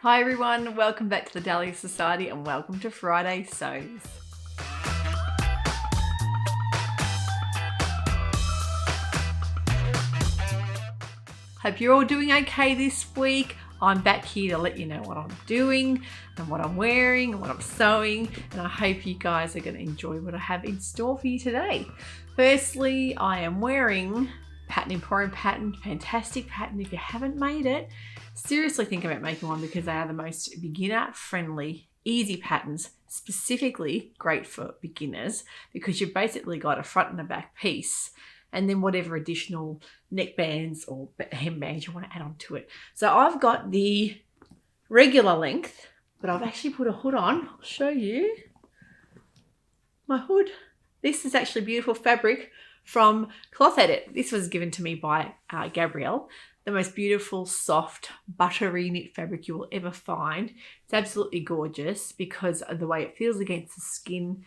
Hi everyone, welcome back to the Dahlia Sewciety and welcome to Friday Sews. Hope you're all doing okay this week. I'm back here to let you know what I'm doing and what I'm wearing and what I'm sewing, and I hope you guys are going to enjoy what I have in store for you today. Firstly, I am wearing Pattern Emporium pattern, fantastic pattern. If you haven't made it, seriously think about making one because they are the most beginner friendly, easy patterns, specifically great for beginners because you've basically got a front and a back piece and then whatever additional neckbands or hembands you want to add on to it. So I've got the regular length, but I've actually put a hood on. I'll show you my hood. This is actually beautiful fabric from Cloth Edit. This was given to me by Gabrielle. The most beautiful, soft, buttery knit fabric you will ever find. It's absolutely gorgeous because of the way it feels against the skin.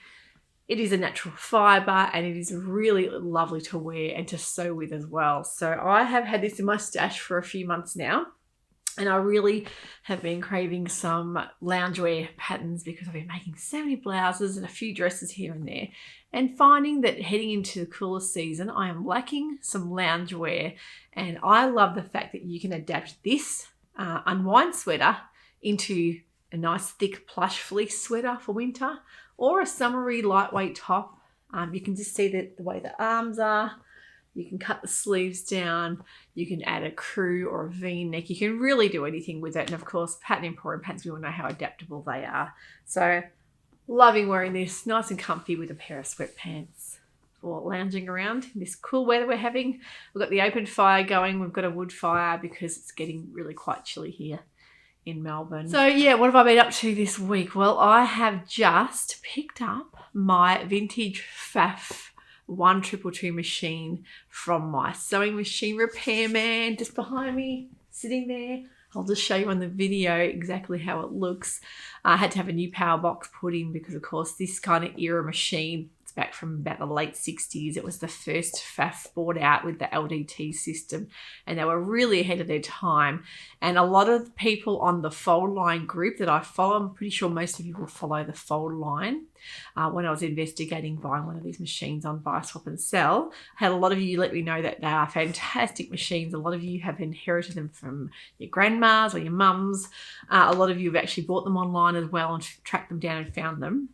It is a natural fibre and it is really lovely to wear and to sew with as well. So I have had this in my stash for a few months now, and I really have been craving some loungewear patterns because I've been making so many blouses and a few dresses here and there, and finding that heading into the cooler season, I am lacking some loungewear. And I love the fact that you can adapt this Unwind Sweater into a nice thick plush fleece sweater for winter, or a summery lightweight top. You can just see the way the arms are. You can cut the sleeves down. You can add a crew or a V-neck. You can really do anything with it. And of course, Pattern Emporium pants, we all know how adaptable they are. So loving wearing this, nice and comfy with a pair of sweatpants for lounging around in this cool weather we're having. We've got the open fire going. We've got a wood fire because it's getting really quite chilly here in Melbourne. So yeah, what have I been up to this week? Well, I have just picked up my vintage Pfaff 1222 machine from my sewing machine repairman just behind me, sitting there. I'll just show you on the video exactly how it looks. I had to have a new power box put in because, of course, this kind of era machine, it's back from about the late 60s. It was the first Pfaff bought out with the LDT system, and they were really ahead of their time. And a lot of people on the fold line group that I follow, I'm pretty sure most of you will follow the fold line. When I was investigating buying one of these machines on Buy, Swap and Sell, I had a lot of you let me know that they are fantastic machines. A lot of you have inherited them from your grandmas or your mums. A lot of you have actually bought them online as well and tracked them down and found them.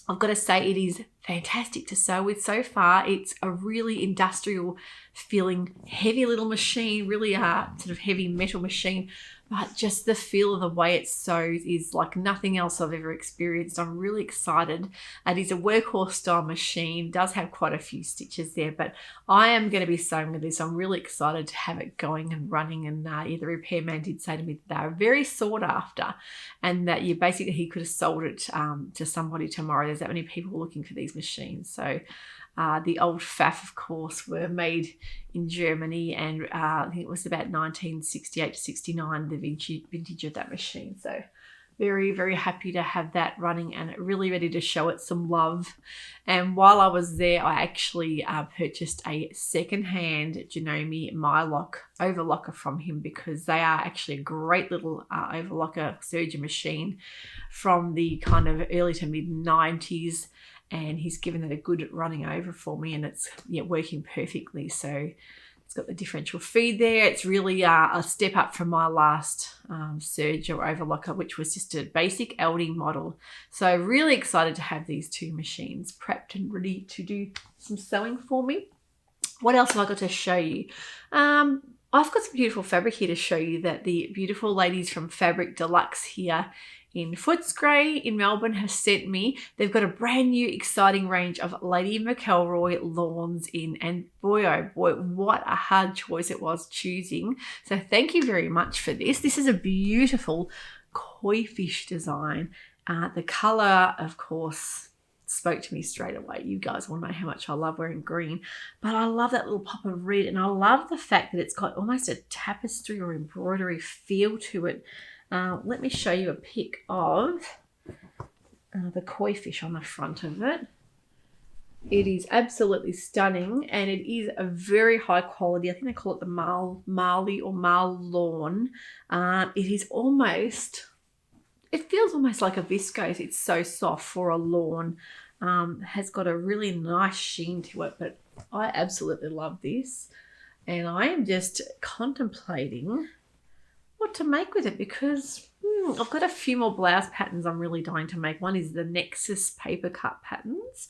I've got to say it is fantastic to sew with so far. It's a really industrial feeling, heavy little machine, really sort of heavy metal machine, but just the feel of the way it sews is like nothing else I've ever experienced. I'm really excited. It is a workhorse style machine, does have quite a few stitches there, but I am going to be sewing with this. I'm really excited to have it going and running, and the repairman did say to me that they are very sought after and that he could have sold it to somebody tomorrow. There's that many people looking for these machines. So the old Pfaff, of course, were made in Germany, and I think it was about 1968 to 69, the vintage of that machine. So very, very happy to have that running and really ready to show it some love. And while I was there, I actually purchased a second-hand Janome Mylock overlocker from him because they are actually a great little overlocker serger machine from the kind of early to mid-90s. And he's given it a good running over for me, and it's working perfectly. So it's got the differential feed there. It's really a step up from my last serger or overlocker, which was just a basic LD model. So really excited to have these two machines prepped and ready to do some sewing for me. What else have I got to show you? I've got some beautiful fabric here to show you that the beautiful ladies from Fabric Deluxe here in Footscray in Melbourne have sent me. They've got a brand new exciting range of Lady McElroy lawns in, and boy oh boy, what a hard choice it was choosing. So thank you very much for this. This is a beautiful koi fish design. The colour, of course, spoke to me straight away. You guys want to know how much I love wearing green, but I love that little pop of red, and I love the fact that it's got almost a tapestry or embroidery feel to it. Let me show you a pic of the koi fish on the front of it. It is absolutely stunning, and it is a very high quality. I think they call it the Marley or Marl lawn. It is almost it feels almost like a viscose. It's so soft for a lawn. Has got a really nice sheen to it, but I absolutely love this. And I am just contemplating what to make with it because I've got a few more blouse patterns I'm really dying to make. One is the Nexus paper cut patterns,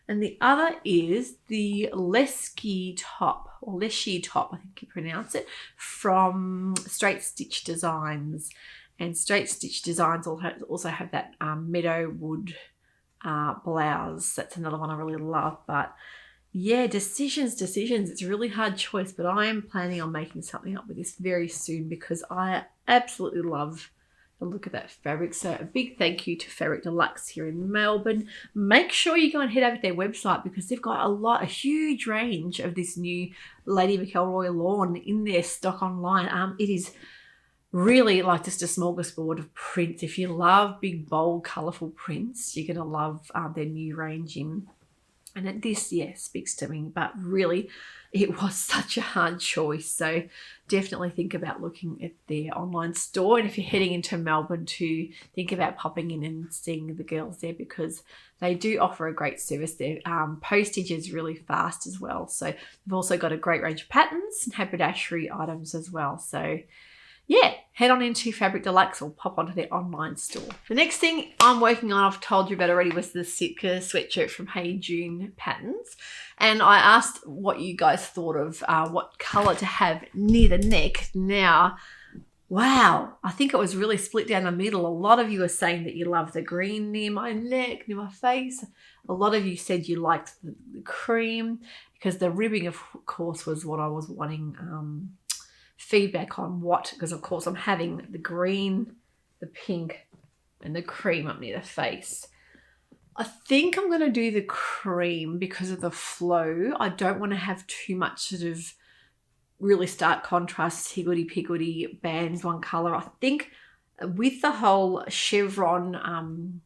and the other is the Lesky top, or Leshy top, I think you pronounce it, from Straight Stitch Designs. And Straight Stitch Designs also have that meadow wood blouse. That's another one I really love. But yeah, decisions. It's a really hard choice, but I am planning on making something up with this very soon because I absolutely love the look of that fabric. So a big thank you to Fabric Deluxe here in Melbourne. Make sure you go and head over to their website because they've got a huge range of this new Lady McElroy lawn in their stock online. It is really like just a smorgasbord of prints. If you love big, bold, colourful prints, you're going to love their new range in. And this, speaks to me, but really it was such a hard choice. So definitely think about looking at their online store. And if you're heading into Melbourne, to think about popping in and seeing the girls there because they do offer a great service there. Postage is really fast as well. So they've also got a great range of patterns and haberdashery items as well. So yeah, head on into Fabric Deluxe or pop onto their online store. The next thing I'm working on, I've told you about already, was the Sitka sweatshirt from Hey June Patterns. And I asked what you guys thought of what colour to have near the neck. Now, wow, I think it was really split down the middle. A lot of you are saying that you love the green near my neck, near my face. A lot of you said you liked the cream because the ribbing, of course, was what I was wanting feedback on because of course I'm having the green, the pink and the cream up near the face. I think I'm going to do the cream because of the flow. I don't want to have too much sort of really stark contrast, higgledy-piggledy bands, one colour. I think with the whole chevron,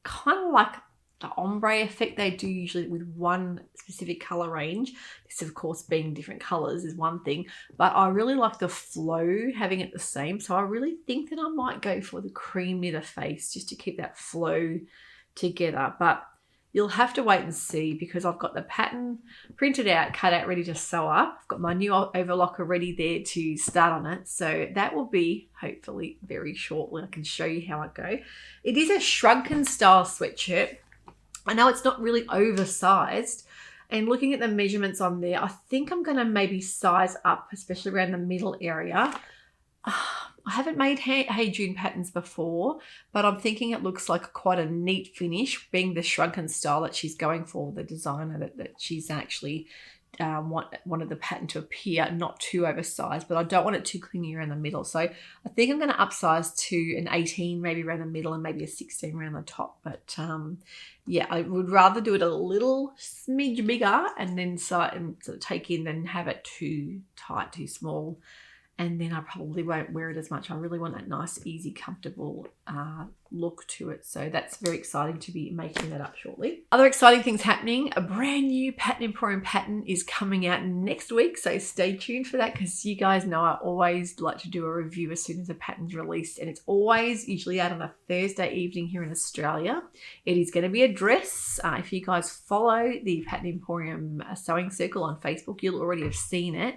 kind of like the ombre effect they do usually with one specific colour range. This, of course, being different colours is one thing, but I really like the flow, having it the same. So I really think that I might go for the cream near the face just to keep that flow together. But you'll have to wait and see because I've got the pattern printed out, cut out, ready to sew up. I've got my new overlocker ready there to start on it. So that will be hopefully very shortly. I can show you how I go. It is a shrunken style sweatshirt. I know it's not really oversized, and looking at the measurements on there, I think I'm going to maybe size up, especially around the middle area. I haven't made Hey June patterns before, but I'm thinking it looks like quite a neat finish, being the shrunken style that she's going for, the designer that she's actually wanted the pattern to appear not too oversized, but I don't want it too clingy around the middle. So I think I'm going to upsize to an 18 maybe around the middle and maybe a 16 around the top. But yeah, I would rather do it a little smidge bigger and then sort of take in than have it too tight, too small. And then I probably won't wear it as much. I really want that nice, easy, comfortable look to it. So that's very exciting to be making that up shortly. Other exciting things happening. A brand new Pattern Emporium pattern is coming out next week. So stay tuned for that because you guys know I always like to do a review as soon as a pattern's released. And it's always usually out on a Thursday evening here in Australia. It is going to be a dress. If you guys follow the Pattern Emporium Sewing Circle on Facebook, you'll already have seen it.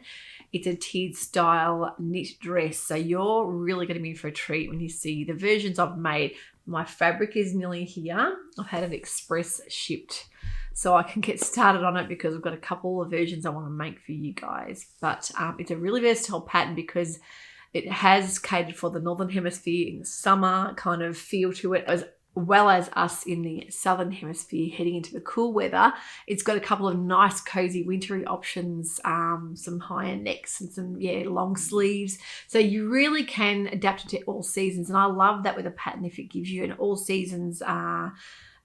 It's a tiered style knit dress. So you're really going to be in for a treat when you see the versions I've made. My fabric is nearly here. I've had it express shipped so I can get started on it because I've got a couple of versions I want to make for you guys. But it's a really versatile pattern because it has catered for the Northern Hemisphere in the summer kind of feel to it, as well as us in the Southern Hemisphere heading into the cool weather. It's got a couple of nice cozy wintry options, some higher necks and some long sleeves. So you really can adapt it to all seasons. And I love that with a pattern if it gives you an all seasons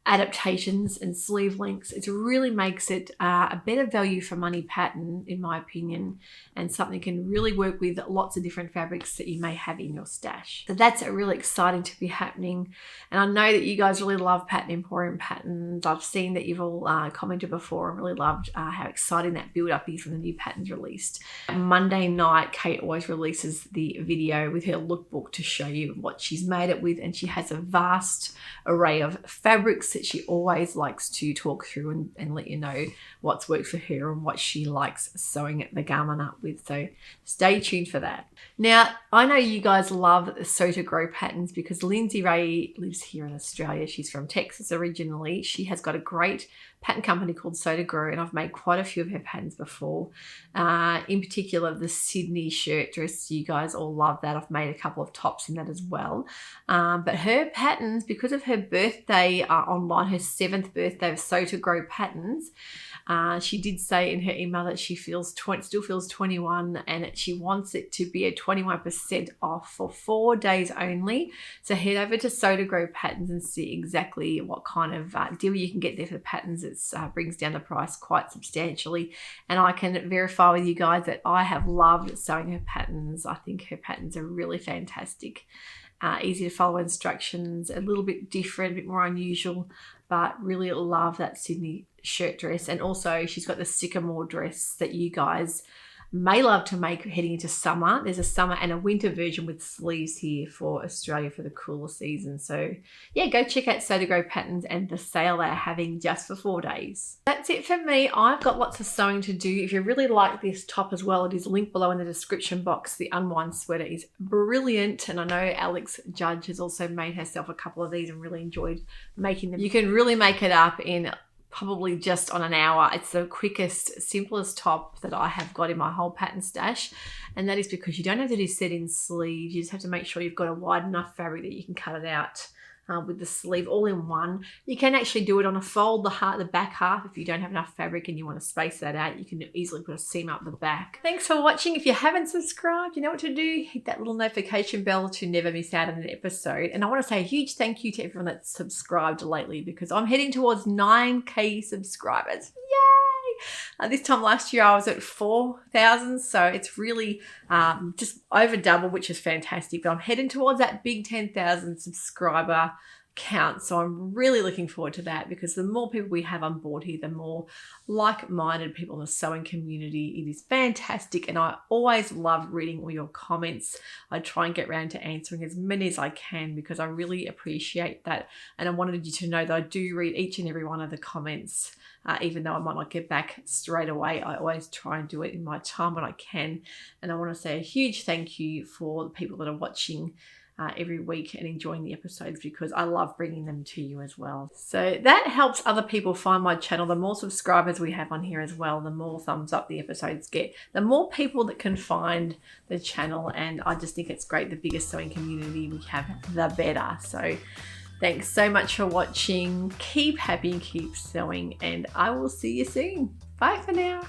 adaptations and sleeve lengths. It really makes it a better value for money pattern, in my opinion, and something you can really work with lots of different fabrics that you may have in your stash. So that's really exciting to be happening. And I know that you guys really love Pattern Emporium patterns. I've seen that you've all commented before and really loved how exciting that build up is when the new pattern's released. Monday night, Kate always releases the video with her lookbook to show you what she's made it with, and she has a vast array of fabrics that she always likes to talk through and let you know what's worked for her and what she likes sewing the garment up with. So stay tuned for that. Now, I know you guys love the Sew to Grow patterns because Lindsay Ray lives here in Australia. She's from Texas originally. She has got a great pattern company called Sew to Grow, and I've made quite a few of her patterns before. In particular, the Sydney shirt dress, you guys all love that. I've made a couple of tops in that as well. But her patterns, because of her birthday online, her 7th birthday of Sew to Grow patterns, she did say in her email that she still feels 21, and she wants it to be a 21% off for 4 days only. So head over to Sew to Grow patterns and see exactly what kind of deal you can get there for the patterns. It brings down the price quite substantially, and I can verify with you guys that I have loved sewing her patterns. I think her patterns are really fantastic. Easy to follow instructions, a little bit different, a bit more unusual, but really love that Sydney shirt dress. And also she's got the sycamore dress that you guys may love to make heading into summer. There's a summer and a winter version with sleeves here for Australia for the cooler season. So yeah, go check out Sew to Grow patterns and the sale they're having just for 4 days. That's it for me. I've got lots of sewing to do. If you really like this top as well, it is linked below in the description box. The Unwind Sweater is brilliant, and I know Alex Judge has also made herself a couple of these and really enjoyed making them. You can really make it up in probably just on an hour. It's the quickest, simplest top that I have got in my whole pattern stash, and that is because you don't have to do set-in sleeves. You just have to make sure you've got a wide enough fabric that you can cut it out with the sleeve all in one. You can actually do it on a fold, the back half. If you don't have enough fabric and you want to space that out, you can easily put a seam up the back. Thanks for watching. If you haven't subscribed, you know what to do. Hit that little notification bell to never miss out on an episode. And I want to say a huge thank you to everyone that's subscribed lately, because I'm heading towards 9K subscribers. Yay! This time last year I was at 4,000, so it's really just over double, which is fantastic. But I'm heading towards that big 10,000 subscriber count, so I'm really looking forward to that, because the more people we have on board here, the more like-minded people in the sewing community. It is fantastic, and I always love reading all your comments. I try and get around to answering as many as I can, because I really appreciate that, and I wanted you to know that I do read each and every one of the comments. Even though I might not get back straight away, I always try and do it in my time when I can. And I want to say a huge thank you for the people that are watching every week and enjoying the episodes, because I love bringing them to you as well. So that helps other people find my channel. The more subscribers we have on here as well, the more thumbs up the episodes get, the more people that can find the channel. And I just think it's great. The bigger sewing community we have, the better. So thanks so much for watching. Keep happy and keep sewing, and I will see you soon. Bye for now.